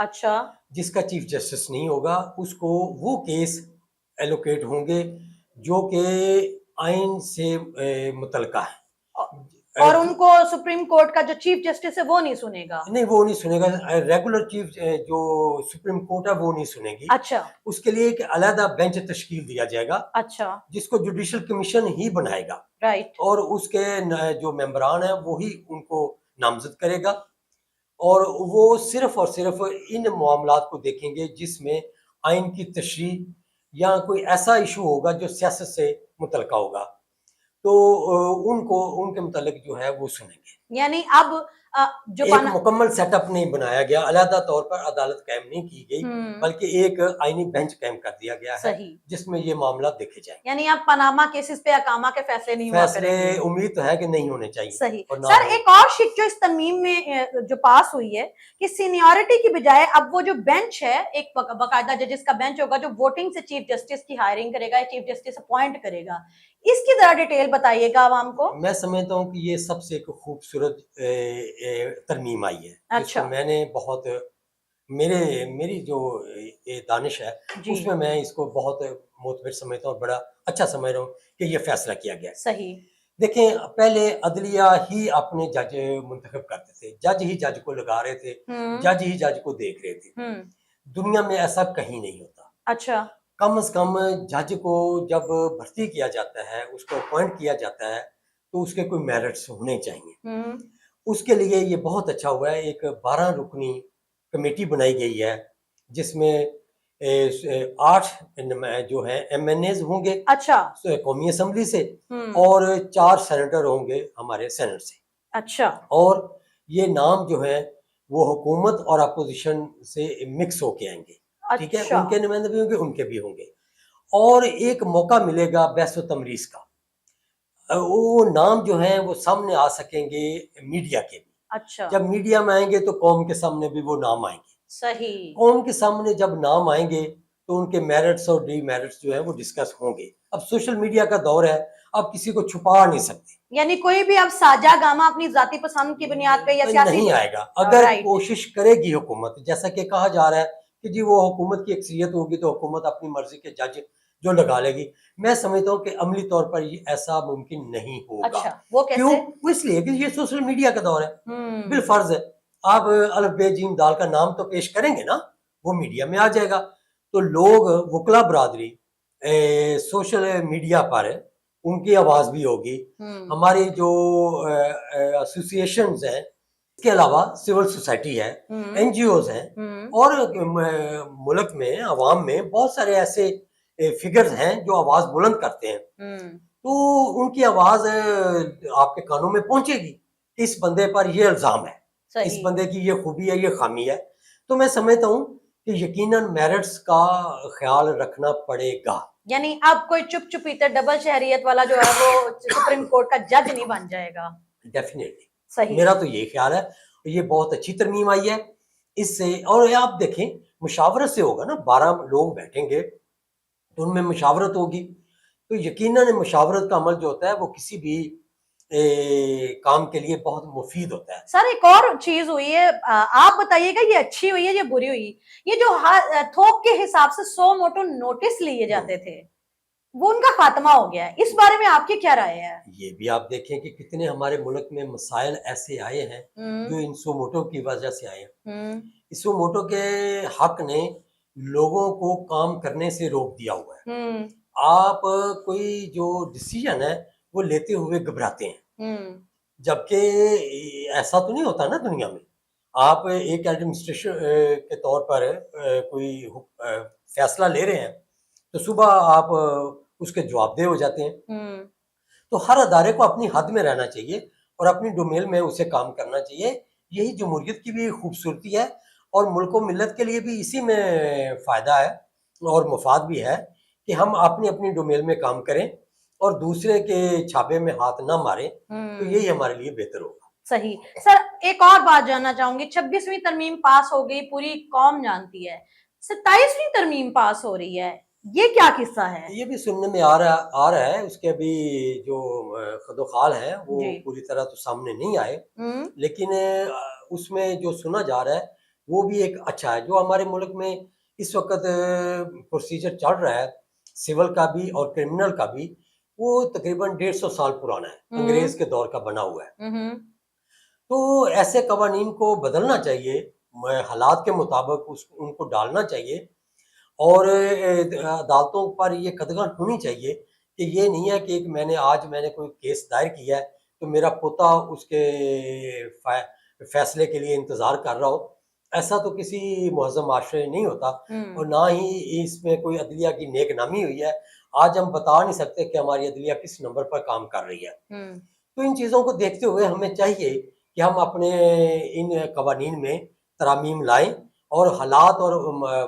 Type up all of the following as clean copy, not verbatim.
اچھا جس کا چیف جسٹس نہیں ہوگا اس کو وہ کیس ایلوکیٹ ہوں گے جو کہ آئین سے متعلقہ ہے. اور ان کو سپریم کورٹ کا جو چیف جسٹس ہے وہ نہیں سنے گا؟ نہیں وہ نہیں سنے گا. ریگولر چیف جو سپریم کورٹ ہے وہ نہیں سنے گی. اچھا اس کے لیے ایک علیحدہ بینچ تشکیل دیا جائے گا اچھا جس کو جوڈیشل کمیشن ہی بنائے گا, رائٹ. اور اس کے جو ممبران ہیں وہی ان کو نامزد کرے گا, اور وہ صرف اور صرف ان معاملات کو دیکھیں گے جس میں آئین کی تشریح یا کوئی ایسا ایشو ہوگا جو سیاست سے متعلقہ ہوگا, تو ان کو ان کے متعلق جو ہے وہ سنیں گے. یعنی اب جو ایک مکمل سیٹ اپ نہیں بنایا گیا, علیحدہ طور پر عدالت قائم نہیں کی گئی, ہم، بلکہ ایک آئینی بینچ قائم کر دیا گیا ہے صحیح. جس میں یہ معاملات دیکھے جائیں. یعنی اب پاناما کیسز پہ اقامہ کے فیصلے نہیں ہوا فیصلے کریں گے. امید تو ہے کہ نہیں ہونے چاہیے. صحیح. اور نہ سر ہو. ایک اور شک جو اس ترمیم میں جو پاس ہوئی ہے کہ سینیورٹی کی بجائے اب وہ جو بینچ ہے ایک باقاعدہ ججز کا بینچ ہوگا جو ووٹنگ سے چیف جسٹس کی ہائرنگ کرے گا, چیف جسٹس اپوائنٹ کرے گا. اس کی ذرا ڈیٹیل بتائیے گا عوام کو. میں سمجھتا ہوں کہ یہ سب سے ایک خوبصورت ترمیم آئی ہے جس اچھا کو میں نے بہت میری جو دانش ہے جی اس میں اس کو بہت معتبر سمجھتا ہوں, بڑا اچھا سمجھ رہا ہوں کہ یہ فیصلہ کیا گیا. صحیح. دیکھیں پہلے عدلیہ ہی اپنے جج منتخب کرتے تھے, جج ہی جج کو لگا رہے تھے, ہم جج ہی جج کو دیکھ رہے تھے. ہم دنیا میں ایسا کہیں نہیں ہوتا. اچھا کم از کم جج کو جب بھرتی کیا جاتا ہے, اس کو اپوائنٹ کیا جاتا ہے, تو اس کے کوئی میرٹس ہونے چاہیے. ہم اس کے لیے یہ بہت اچھا ہوا ہے, ایک 12 رکنی کمیٹی بنائی گئی ہے جس میں 8 جو ہیں ایم این ایز ہوں گے اچھا قومی اسمبلی سے, ہم اور 4 سینیٹر ہوں گے ہمارے سینٹ سے. اچھا اور یہ نام جو ہے وہ حکومت اور اپوزیشن سے مکس ہو کے آئیں گے. ٹھیک ہے, اچھا ان کے نمائندے بھی ہوں گے, ان کے بھی ہوں گے, اور ایک موقع ملے گا بحث و تمریز کا. وہ نام جو ہیں وہ سامنے آ سکیں گے میڈیا کے بھی. اچھا جب میڈیا میں آئیں گے تو قوم کے سامنے بھی وہ نام آئیں گے. صحیح. قوم کے سامنے جب نام آئیں گے تو ان کے میرٹس اور ڈی میرٹس جو ہیں وہ ڈسکس ہوں گے. اب سوشل میڈیا کا دور ہے, اب کسی کو چھپا نہیں سکتے. یعنی کوئی بھی اب ساجا گاما اپنی ذاتی پسند کی بنیاد پہ یا سیاسی نہیں آئے گا. اگر Right. کوشش کرے گی حکومت, جیسا کہ کہا جا رہا ہے کہ جی وہ حکومت کی اکثریت ہوگی تو حکومت اپنی مرضی کے جج جو لگا لے گی, میں سمجھتا ہوں کہ عملی طور پر یہ ایسا ممکن نہیں ہوگا. اچھا وہ کیوں؟ کیسے؟ وہ اس لیے کہ یہ سوشل میڈیا کا دور ہے. ہم بالفرض ہے آپ الف بے جیم دال کا نام تو پیش کریں گے نا, وہ میڈیا میں آ جائے گا, تو لوگ وکلا برادری سوشل میڈیا پر ان کی آواز بھی ہوگی. ہم ہماری جو ایسوسیشنز ہیں, اس کے علاوہ سول سوسائٹی ہے, ہم این جی اوز ہیں, ہم اور ملک میں عوام میں بہت سارے ایسے فگرز ہیں جو آواز بلند کرتے ہیں, ہم تو ان کی آواز آپ کے کانوں میں پہنچے گی کہ اس بندے پر یہ الزام ہے, اس صحیح. بندے کی یہ خوبی ہے, یہ خامی ہے. تو میں سمجھتا ہوں کہ یقیناً میرٹس کا خیال رکھنا پڑے گا. یعنی اب کوئی چپ چپیتے ڈبل شہریت والا جو ہے وہ سپریم کورٹ کا جج نہیں بن جائے گا. ڈیفینیٹلی صحیح. میرا تو یہ خیال ہے, یہ بہت اچھی ترمیم آئی ہے اس سے. اور آپ دیکھیں مشاورت سے ہوگا نا, 12 لوگ بیٹھیں گے تو ان میں مشاورت ہوگی, تو یقیناً مشاورت کا عمل جو ہوتا ہے وہ کسی بھی کام کے لیے بہت مفید ہوتا ہے. سر ایک اور چیز ہوئی ہے, آپ بتائیے گا یہ اچھی ہوئی ہے یہ بری ہوئی؟ یہ جو تھوک کے حساب سے 100 موٹو نوٹس لیے جاتے تھے وہ ان کا خاتمہ ہو گیا ہے, اس بارے میں آپ کی کیا رائے ہے؟ یہ بھی آپ دیکھیں کہ کتنے ہمارے ملک میں مسائل ایسے آئے ہیں جو ان سو موٹو کی وجہ سے آئے ہیں. سو موٹو کے حق نے لوگوں کو کام کرنے سے روک دیا ہوا ہے. آپ کوئی جو ڈیسیژن ہے وہ لیتے ہوئے گھبراتے ہیں, جبکہ ایسا تو نہیں ہوتا نا دنیا میں. آپ ایک ایڈمنسٹریشن کے طور پر کوئی فیصلہ لے رہے ہیں تو صبح آپ اس کے جواب دہ ہو جاتے ہیں. تو ہر ادارے کو اپنی حد میں رہنا چاہیے اور اپنی ڈومیل میں اسے کام کرنا چاہیے. یہی جمہوریت کی بھی خوبصورتی ہے, اور ملک و ملت کے لیے بھی اسی میں فائدہ ہے اور مفاد بھی ہے کہ ہم اپنی اپنی ڈومیل میں کام کریں اور دوسرے کے چھاپے میں ہاتھ نہ ماریں, تو یہی ہمارے لیے بہتر ہوگا. صحیح. سر ایک اور بات جاننا چاہوں گی, 26ویں ترمیم پاس ہو گئی, پوری قوم جانتی ہے, 27ویں ترمیم پاس ہو رہی ہے, یہ کیا قصہ ہے؟ یہ بھی سننے میں آ رہا ہے, اس کے ابھی جو خد و خال ہیں وہ جی. پوری طرح تو سامنے نہیں آئے, ہم لیکن اس میں جو سنا جا رہا ہے وہ بھی ایک اچھا ہے. جو ہمارے ملک میں اس وقت پروسیجر چل رہا ہے سول کا بھی اور کرمنل کا بھی، وہ تقریباً 150 سال پرانا ہے، انگریز کے دور کا بنا ہوا ہے. تو ایسے قوانین کو بدلنا چاہیے، حالات کے مطابق ان کو ڈالنا چاہیے، اور عدالتوں پر یہ قدغن ہونی چاہیے کہ یہ نہیں ہے کہ میں نے کوئی کیس دائر کیا ہے تو میرا پوتا اس کے فیصلے کے لیے انتظار کر رہا ہو. ایسا تو کسی مہذب معاشرے نہیں ہوتا، اور نہ ہی اس میں کوئی عدلیہ کی نیک نامی ہوئی ہے. آج ہم بتا نہیں سکتے کہ ہماری عدلیہ کس نمبر پر کام کر رہی ہے. تو ان چیزوں کو دیکھتے ہوئے ہمیں چاہیے کہ ہم اپنے ان قوانین میں ترامیم لائیں اور حالات اور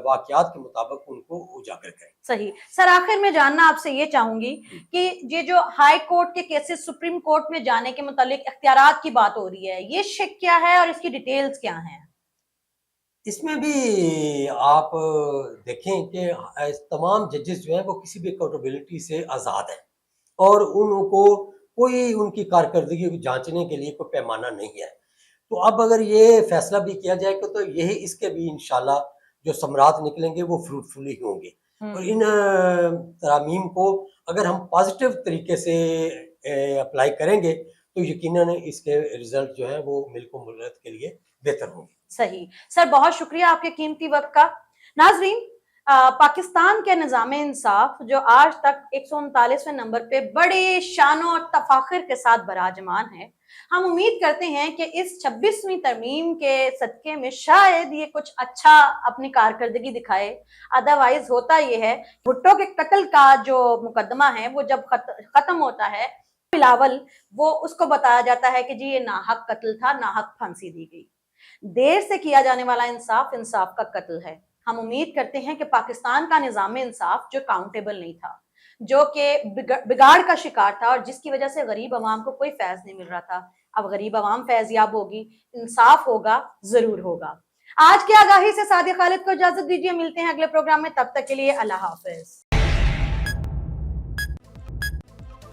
واقعات کے مطابق ان کو اجاگر کریں. صحیح. سر آخر میں جاننا آپ سے یہ چاہوں گی کہ یہ جو ہائی کورٹ کے کیسز سپریم کورٹ میں جانے کے متعلق اختیارات کی بات ہو رہی ہے، یہ شک کیا ہے اور اس کی ڈیٹیلز کیا ہیں؟ اس میں بھی آپ دیکھیں کہ تمام ججز جو ہیں وہ کسی بھی اکاؤنٹیبلٹی سے آزاد ہیں، اور ان کو کوئی ان کی کارکردگی کو جانچنے کے لیے کوئی پیمانہ نہیں ہے. تو اب اگر یہ فیصلہ بھی کیا جائے گا تو یہی اس کے بھی انشاءاللہ جو ثمرات نکلیں گے وہ فروٹفلی ہوں گے. اور ان ترامیم کو اگر ہم پازیٹیو طریقے سے اپلائی کریں گے تو یقیناً اس کے رزلٹ جو ہیں وہ ملک و ملت کے لیے بہتر ہوں گے. صحیح. سر بہت شکریہ آپ کے قیمتی وقت کا. ناظرین، پاکستان کے نظام انصاف جو آج تک 139ویں نمبر پہ بڑے شان و تفاخر کے ساتھ براجمان ہے، ہم امید کرتے ہیں کہ اس 26ویں ترمیم کے صدقے میں شاید یہ کچھ اچھا اپنی کارکردگی دکھائے. ادروائز ہوتا یہ ہے، بھٹو کے قتل کا جو مقدمہ ہے وہ جب ختم ہوتا ہے بلاول، وہ اس کو بتایا جاتا ہے کہ جی یہ ناحق قتل تھا، ناحق پھانسی دی گئی. دیر سے کیا جانے والا انصاف انصاف کا قتل ہے. ہم امید کرتے ہیں کہ پاکستان کا نظام انصاف جو اکاؤنٹیبل نہیں تھا، جو کہ بگاڑ کا شکار تھا اور جس کی وجہ سے غریب عوام کو کوئی فیض نہیں مل رہا تھا، اب غریب عوام فیض یاب ہوگی، انصاف ہوگا، ضرور ہوگا. آج کی آگاہی سے سعدیہ خالد کو اجازت دیجیے، ملتے ہیں اگلے پروگرام میں، تب تک کے لیے اللہ حافظ.